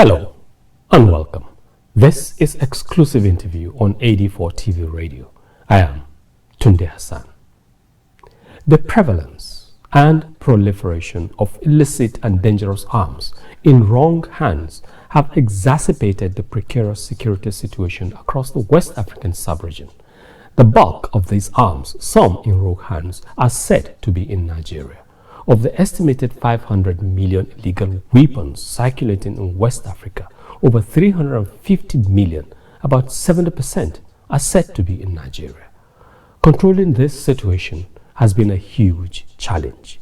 Hello and welcome. This is exclusive interview on AD4 TV radio. I am Tunde Hassan. The prevalence and proliferation of illicit and dangerous arms in wrong hands have exacerbated the precarious security situation across the West African sub-region. The bulk of these arms, some in rogue hands, are said to be in Nigeria. Of the estimated 500 million illegal weapons circulating in West Africa, over 350 million, about 70%, are said to be in Nigeria. Controlling this situation has been a huge challenge.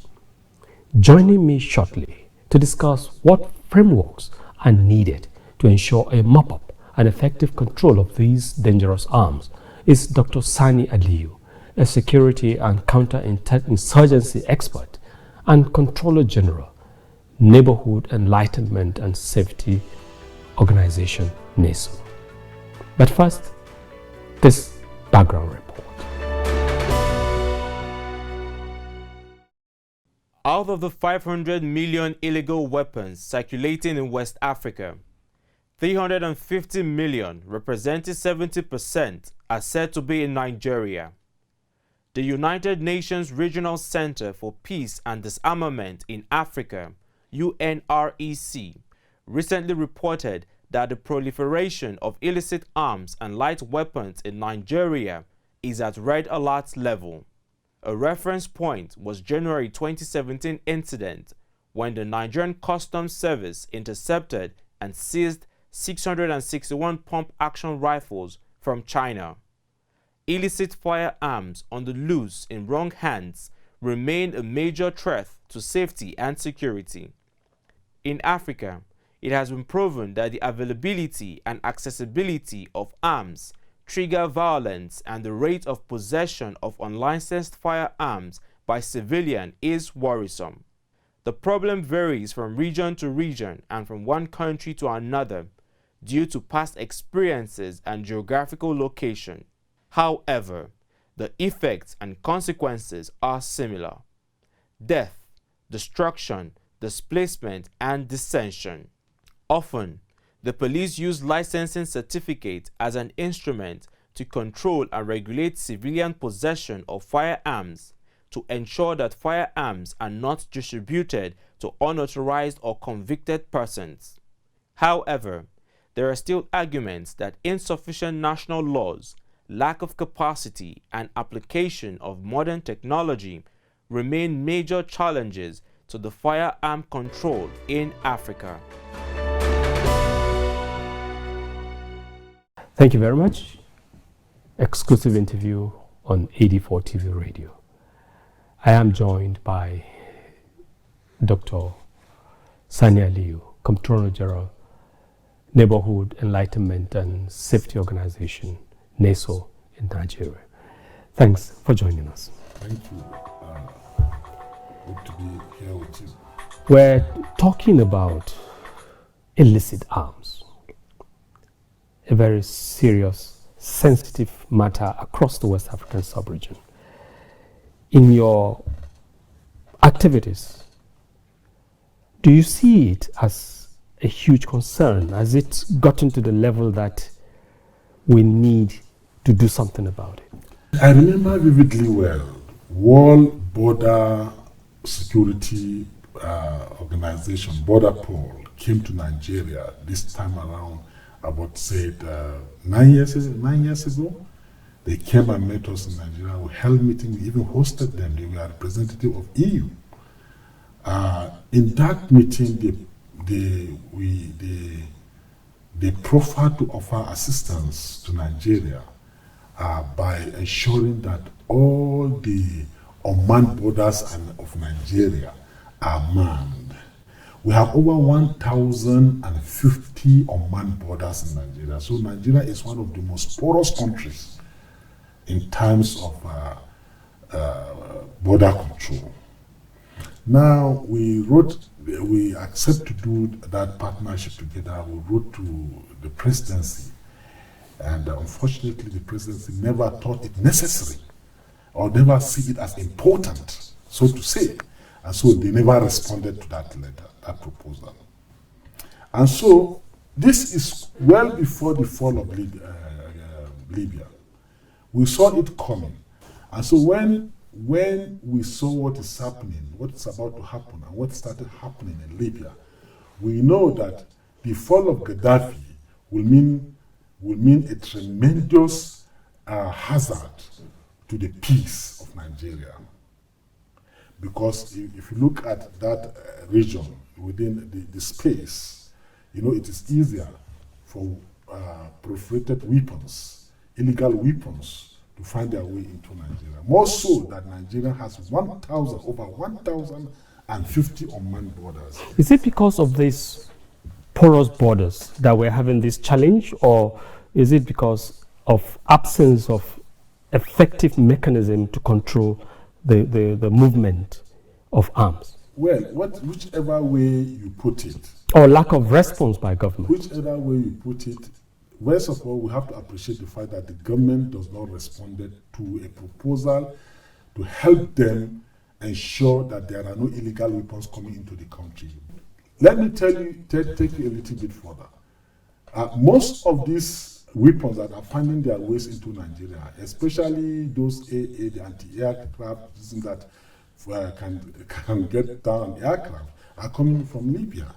Joining me shortly to discuss what frameworks are needed to ensure a mop-up and effective control of these dangerous arms is Dr. Sani Aliyu, a security and counterinsurgency expert and Controller General, Neighborhood Enlightenment and Safety Organization, NESO. But first, this background report. Out of the 500 million illegal weapons circulating in West Africa, 350 million, representing 70%, are said to be in Nigeria. The United Nations Regional Center for Peace and Disarmament in Africa, UNREC, recently reported that the proliferation of illicit arms and light weapons in Nigeria is at red alert level. A reference point was January 2017 incident when the Nigerian Customs Service intercepted and seized 661 pump-action rifles from China. Illicit firearms on the loose in wrong hands remain a major threat to safety and security. In Africa, it has been proven that the availability and accessibility of arms trigger violence, and the rate of possession of unlicensed firearms by civilians is worrisome. The problem varies from region to region and from one country to another due to past experiences and geographical location. However, the effects and consequences are similar: death, destruction, displacement, and dissension. Often, the police use licensing certificates as an instrument to control and regulate civilian possession of firearms to ensure that firearms are not distributed to unauthorized or convicted persons. However, there are still arguments that insufficient national laws, lack of capacity, and application of modern technology remain major challenges to the firearm control in Africa. Thank you very much. Exclusive interview on AD4 TV radio. I am joined by Dr. Sani Aliyu, Comptroller General, Neighborhood Enlightenment and Safety Organization, NESO, in Nigeria. Thanks for joining us. Thank you. Good to be here with you. We're talking about illicit arms, a very serious, sensitive matter across the West African sub-region. In your activities, do you see it as a huge concern? Has it gotten to the level that we need to do something about it? I remember vividly well, World Border Security Organization, Border Patrol, came to Nigeria this time around, about said 9 years ago. They came and met us in Nigeria. We held meetings, we even hosted them. They were representative of EU. In that meeting, they proffered to offer assistance to Nigeria by ensuring that all the unmanned borders of Nigeria are manned. We have over 1,050 unmanned borders in Nigeria. So Nigeria is one of the most porous countries in terms of border control. Now, we accept to do that partnership together. We wrote to the presidency, and unfortunately the presidency never thought it necessary or never see it as important, so to say. And so they never responded to that letter, that proposal. And so This is well before the fall of Libya. We saw it coming. And so when we saw what is happening, what's about to happen, and what started happening in Libya, we know that the fall of Gaddafi will mean a tremendous hazard to the peace of Nigeria. Because if you look at that region within the space, you know, it is easier for proliferated weapons, illegal weapons, to find their way into Nigeria. More so that Nigeria has over 1,050 unmanned borders. Is it because of these porous borders that we're having this challenge, or is it because of absence of effective mechanism to control the movement of arms? Well, whichever way you put it. Or lack of response by government? Whichever way you put it, first of all, we have to appreciate the fact that the government does not respond to a proposal to help them ensure that there are no illegal weapons coming into the country. Let me take you a little bit further. Most of these weapons that are finding their ways into Nigeria, especially those the anti-aircraft that can get down an aircraft, are coming from Libya.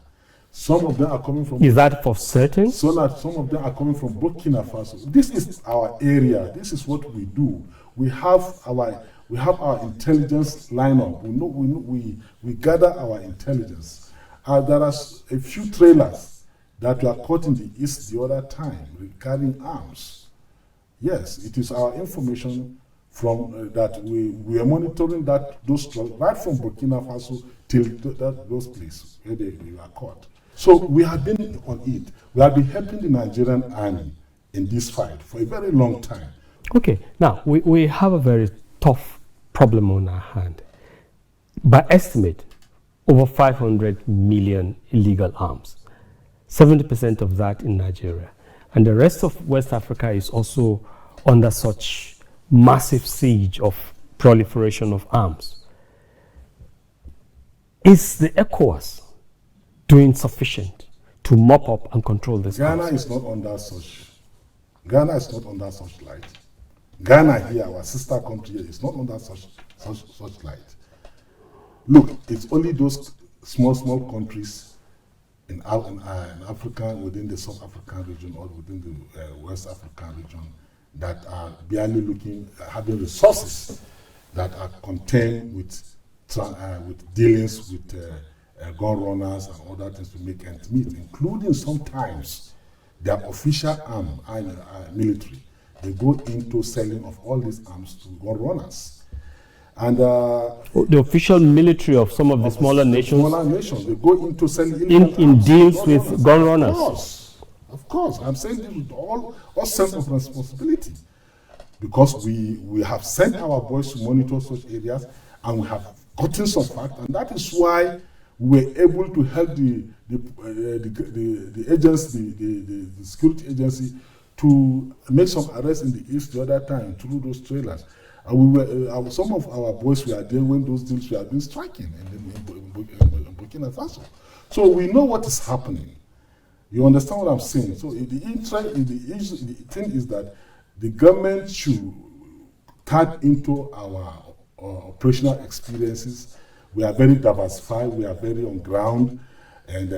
Some of them are coming from... Is that for certain? Some of them are coming from Burkina Faso. This is our area. This is what we do. We have our intelligence lineup. We gather our intelligence. There are a few trailers that were caught in the east the other time regarding arms. Yes, it is our information from that we are monitoring those trailers right from Burkina Faso till those places where they were caught. So we have been on it. We have been helping the Nigerian army in this fight for a very long time. Okay, now we have a very tough problem on our hand. By estimate, over 500 million illegal arms, 70% of that in Nigeria. And the rest of West Africa is also under such massive siege of proliferation of arms. Is the ECOWAS doing sufficient to mop up and control this? Ghana is not under such light. Ghana here, our sister country here, is not under such light. Look, it's only those small countries in Africa, within the South African region or within the West African region, that are barely having resources that are contained with dealings with gun runners and other things to make ends meet, including sometimes their official military. They go into selling of all these arms to gun runners. And the official military of some of the smaller nations. They go into selling in deals with gun runners. Of course. I'm saying this with all sense of responsibility, because we have sent our boys to monitor such areas, and we have gotten some fact, and that is why we were able to help the agency, the security agency, to make some arrests in the east the other time through those trailers. And we were some of our boys were there when those deals were being striking in Burkina Faso. So we know what is happening. You understand what I'm saying? So the thing is that the government should tap into our operational experiences. We are very diversified, we are very on ground, and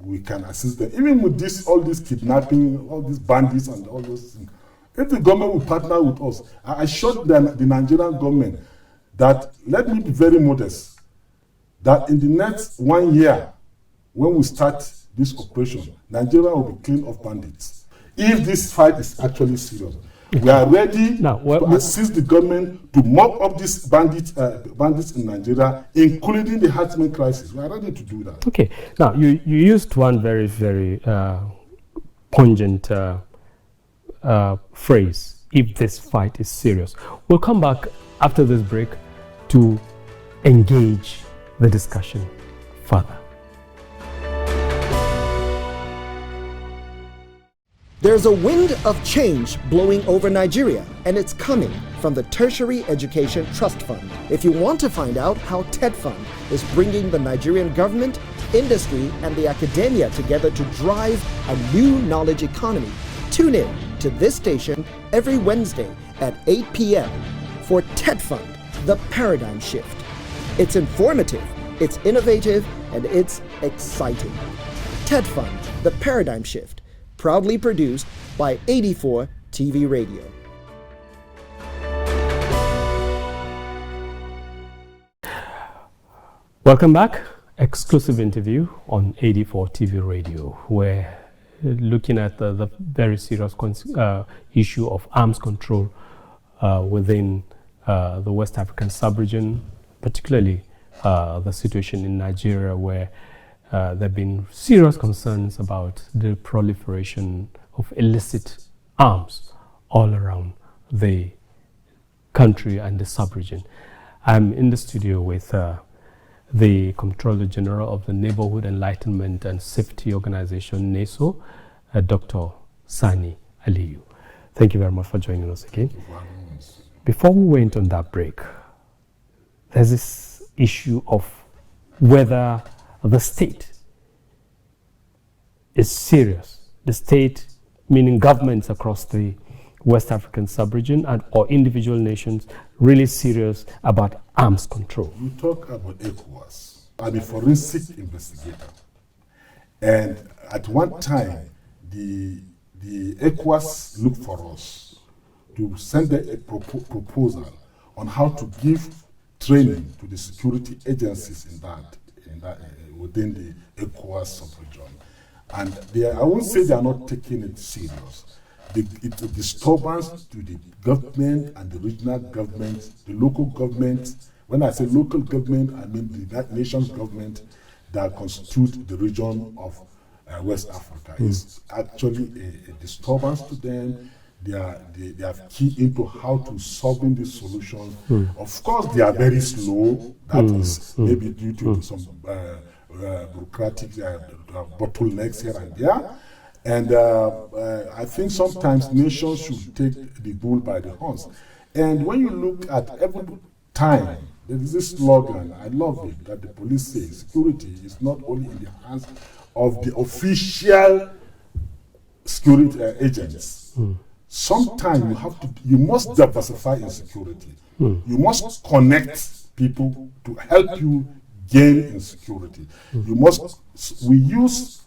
we can assist them. Even with all this kidnapping, all these bandits and all those things. If the government will partner with us, I assured the Nigerian government that, let me be very modest, that in the next 1 year, when we start this operation, Nigeria will be clean of bandits. If this fight is actually serious, we are ready to assist the government to mop up these bandits in Nigeria, including the herdsmen crisis. We are ready to do that. Okay. Now, you used one very, very pungent phrase, if this fight is serious. We'll come back after this break to engage the discussion further. There's a wind of change blowing over Nigeria, and it's coming from the Tertiary Education Trust Fund. If you want to find out how TED Fund is bringing the Nigerian government, industry, and the academia together to drive a new knowledge economy, tune in to this station every Wednesday at 8 p.m. for TED Fund, the paradigm shift. It's informative, it's innovative, and it's exciting. TED Fund, the paradigm shift, proudly produced by 84 TV Radio. Welcome back. Exclusive interview on 84 TV Radio. We're looking at the very serious issue of arms control within the West African sub-region, particularly the situation in Nigeria, where there have been serious concerns about the proliferation of illicit arms all around the country and the sub-region. I'm in the studio with the Comptroller General of the Neighborhood Enlightenment and Safety Organization, NESO, Dr. Sani Aliyu. Thank you very much for joining us again. Before we went on that break, there's this issue of whether the state is serious. The state, meaning governments across the West African sub-region and or individual nations, really serious about arms control. You talk about ECOWAS. I'm a forensic investigator. And at one time, the ECOWAS looked for us to send a proposal on how to give training to the security agencies within the ECOWAS sub-region. And I won't say they are not taking it serious. It's a disturbance to the government and the regional government, the local government. When I say local government, I mean the nation's government that constitute the region of West Africa. It's actually a disturbance to them. They are key into how to solving this solution. Of course, they are very slow. That is maybe due to some bureaucratic bottlenecks here and there. And I think sometimes nations should take the bull by the horns. And when you look at every time, there is this slogan, I love it, that the police say security is not only in the hands of the official security agents. Sometimes you must diversify in security. You must connect people to help you gain in security. We use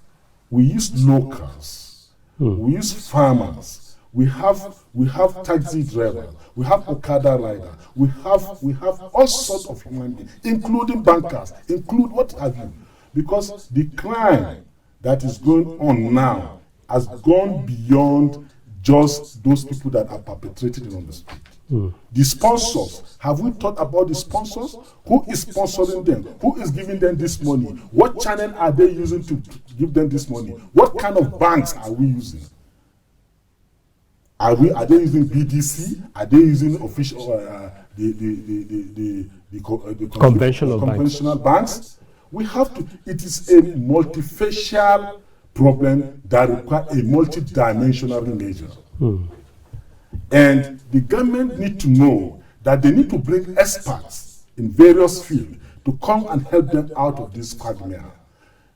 locals, we use farmers, we have taxi drivers, we have Okada riders, we have all sorts of human beings, including bankers, include what have you. Because the crime that is going on now has gone beyond just those people that are perpetrating it on the street. The sponsors, have we thought about the sponsors? Who is sponsoring them? Who is giving them this money? What channel are they using to give them this money? What kind of banks are we using? Are they using BDC? Are they using official the conventional banks? We have to. It is a multifacial problem that requires a multidimensional measure. And the government need to know that they need to bring experts in various fields to come and help them out of this quagmire.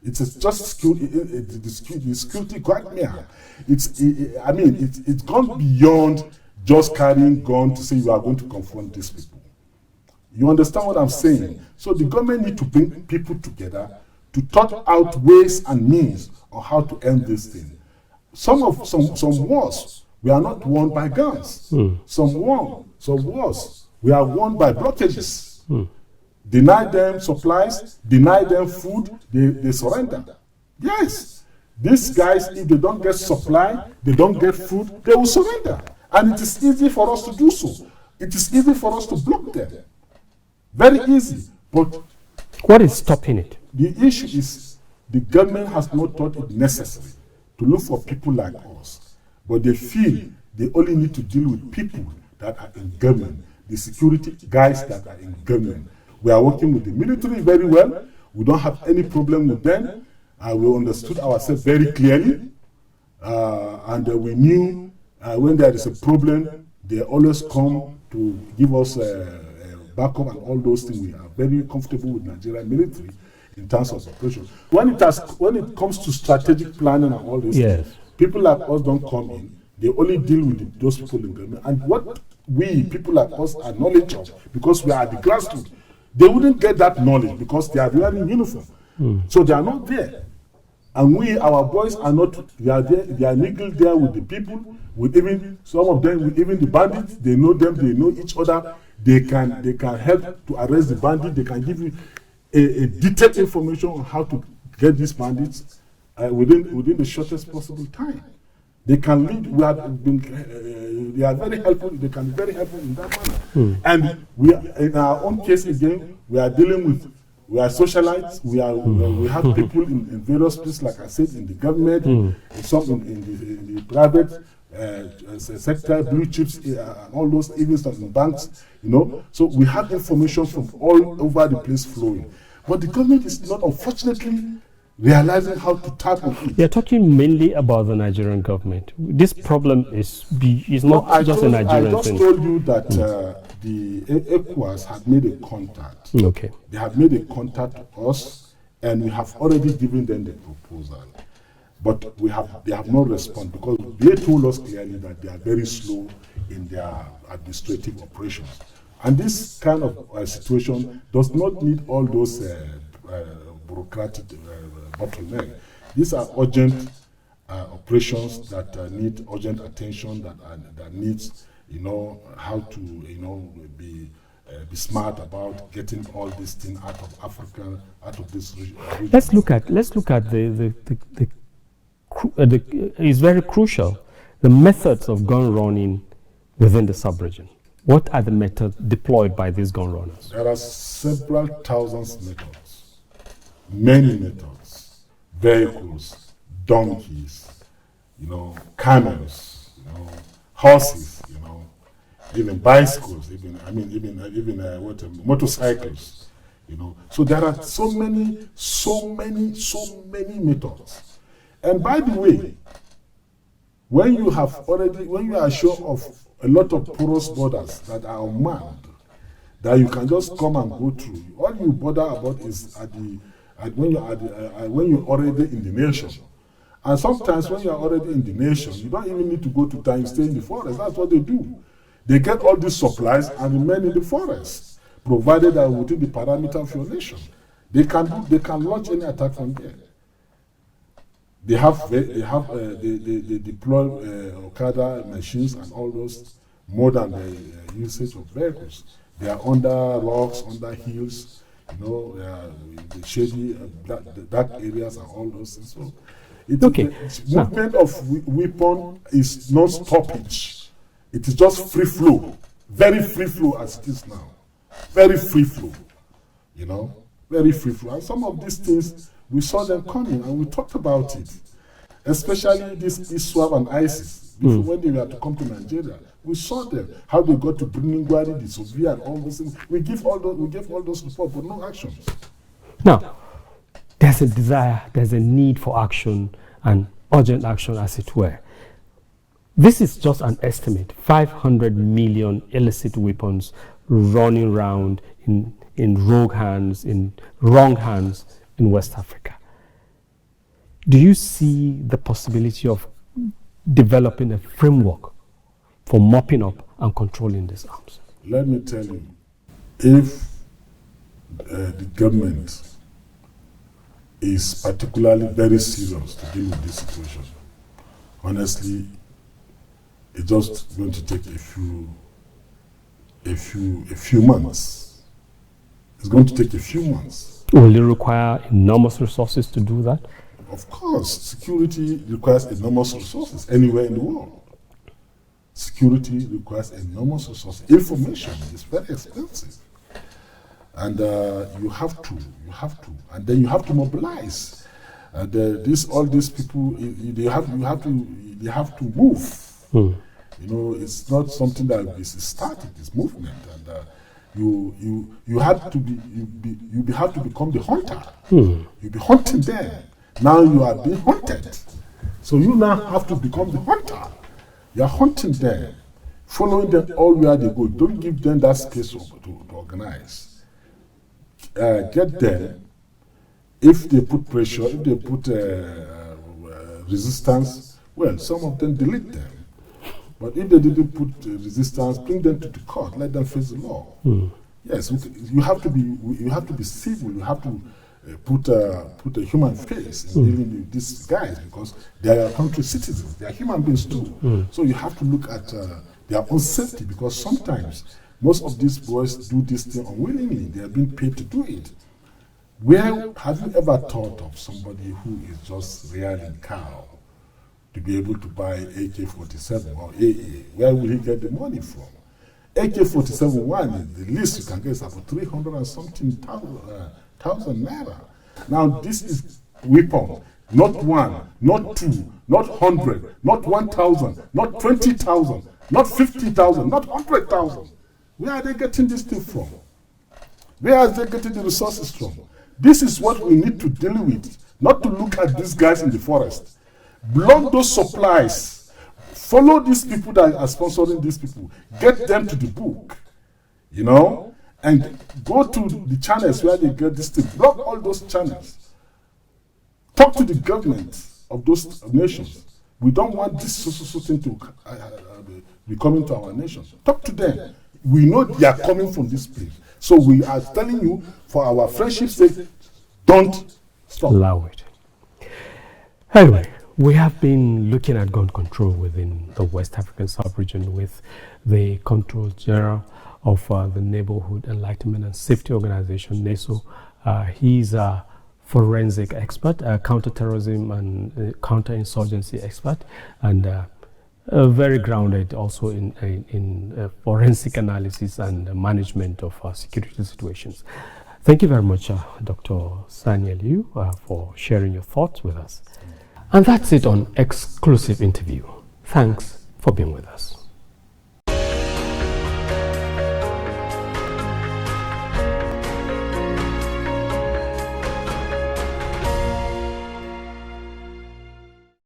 It's just the security quagmire. It's gone beyond just carrying gun to say you are going to confront these people. You understand what I'm saying? So the government need to bring people together to thought out ways and means on how to end this thing. Some wars, we are not won by guns. Some wars, we are won by blockages. Deny them supplies, deny them food, they surrender. Yes, these guys, if they don't get supply, they don't get food, they will surrender. And it is easy for us to do so. It is easy for us to block them. Very easy. But what is stopping it? The issue is the government has not thought it necessary to look for people like us. But they feel they only need to deal with people that are in government, the security guys that are in government. We are working with the military very well. We don't have any problem with them. We understood ourselves very clearly. And we knew when there is a problem, they always come to give us backup and all those things. We are very comfortable with Nigerian military in terms of operations. When it comes to strategic planning and all this, Yes. people like us don't come in. They only deal with those people in government. And what we, people like us, are knowledge of, because we are at the grassroots, they wouldn't get that knowledge because they are wearing uniform. So they are not there. And we, our boys are not, they are there, they are mingled there with the people, with even, some of them, with even the bandits. They know them, they know each other. They can help to arrest the bandit. They can give you a detailed information on how to get these bandits within the shortest possible time. They can lead. We have been. They are very helpful. They can be very helpful in that manner. And we, are, in our own case again, we are dealing with. We are socialites. We have people in various places, like I said, in the government, some in the private sector, blue chips, and all those, even some in banks. So we have information from all over the place flowing. But the government is not, unfortunately, realizing how to tap on it. You're talking mainly about the Nigerian government. This problem is not just a Nigerian thing. I just told you that the ECOWAS had made a contact. Okay. They have made a contact to us, and we have already given them the proposal. But they have not responded because they told us clearly that they are very slow in their administrative operations. And this kind of situation does not need all those bureaucratic bottlenecks. These are urgent operations that need urgent attention, that needs, how to, be smart about getting all these things out of Africa, out of this region. Let's look at it's very crucial, the methods of gun running within the sub-region. What are the methods deployed by these gun runners? There are several thousands methods, many methods, vehicles, donkeys, camels, horses, even bicycles, motorcycles, So there are so many methods. And by the way, when you are sure of a lot of porous borders that are unmanned, that you can just come and go through, all you bother about is when you're already in the nation. And sometimes when you're already in the nation, you don't even need to go to town, stay in the forest. That's what they do. They get all these supplies and remain in the forest, provided that within the parameter of your nation. They can launch any attack from there. They deploy Okada machines and all those more than the usage of vehicles. They are under rocks, under hills, the shady, dark areas and all those things. So movement of weapon is not stoppage. It is just free flow, very free flow as it is now. Very free flow, very free flow. And some of these things, we saw them coming and we talked about it, especially this ISWAP and ISIS. Before when they were to come to Nigeria, we saw them, how they got to Birnin-Gwari, the Soviet, and all those things. We gave all those reports, but no actions. Now, there's a desire, there's a need for action and urgent action, as it were. This is just an estimate: 500 million illicit weapons running around in rogue hands, in wrong hands in West Africa. Do you see the possibility of developing a framework for mopping up and controlling these arms? Let me tell you, if the government is particularly very serious to deal with this situation, honestly, it's just going to take a few months. It's going to take a few months. Will it require enormous resources to do that? Of course, security requires enormous resources anywhere in the world. Security requires enormous resources. Information is very expensive. And you have to, and then you have to mobilize. All these people, they have to move. It's not something that is static. It's movement, and you have to become the hunter. You be hunting there. Now you are being hunted, so you now have to become the hunter. You are hunting there following them all where they go. Don't give them that space to organize. Get them. If they put pressure, if they put resistance, well, some of them delete them. But if they didn't put resistance, bring them to the court. Let them face the law. Yes, you have to be civil. You have to put a human face in dealing with these guys, because they are country citizens. They are human beings too. So you have to look at their own safety, because sometimes most of these boys do this thing unwillingly. They are being paid to do it. Where have you ever thought of somebody who is just rearing cow to be able to buy AK-47 or AA? Where will he get the money from? AK-47 one is the least you can get is about 300 and something thousand naira. Now this is weapon, not one, not two, not 100, not 1,000, not 20,000, not 50,000, not 100,000. Where are they getting this thing from? Where are they getting the resources from? This is what we need to deal with, not to look at these guys in the forest. Block those supplies. Follow these people that are sponsoring these people. Get them to the book, you know, and go to the channels where they get this thing. Block all those channels. Talk to the government of those nations. We don't want this thing to be coming to our nation. Talk to them. We know they are coming from this place. So we are telling you, for our friendship's sake, don't stop. Allow it. Anyway, we have been looking at gun control within the West African sub-region with the Control General of the Neighborhood Enlightenment and Safety Organization, NESO. He's a forensic expert, a counterterrorism and counterinsurgency expert, and very grounded also in forensic analysis and management of security situations. Thank you very much, Dr. Sani Aliyu, for sharing your thoughts with us. And that's it on Exclusive Interview. Thanks for being with us.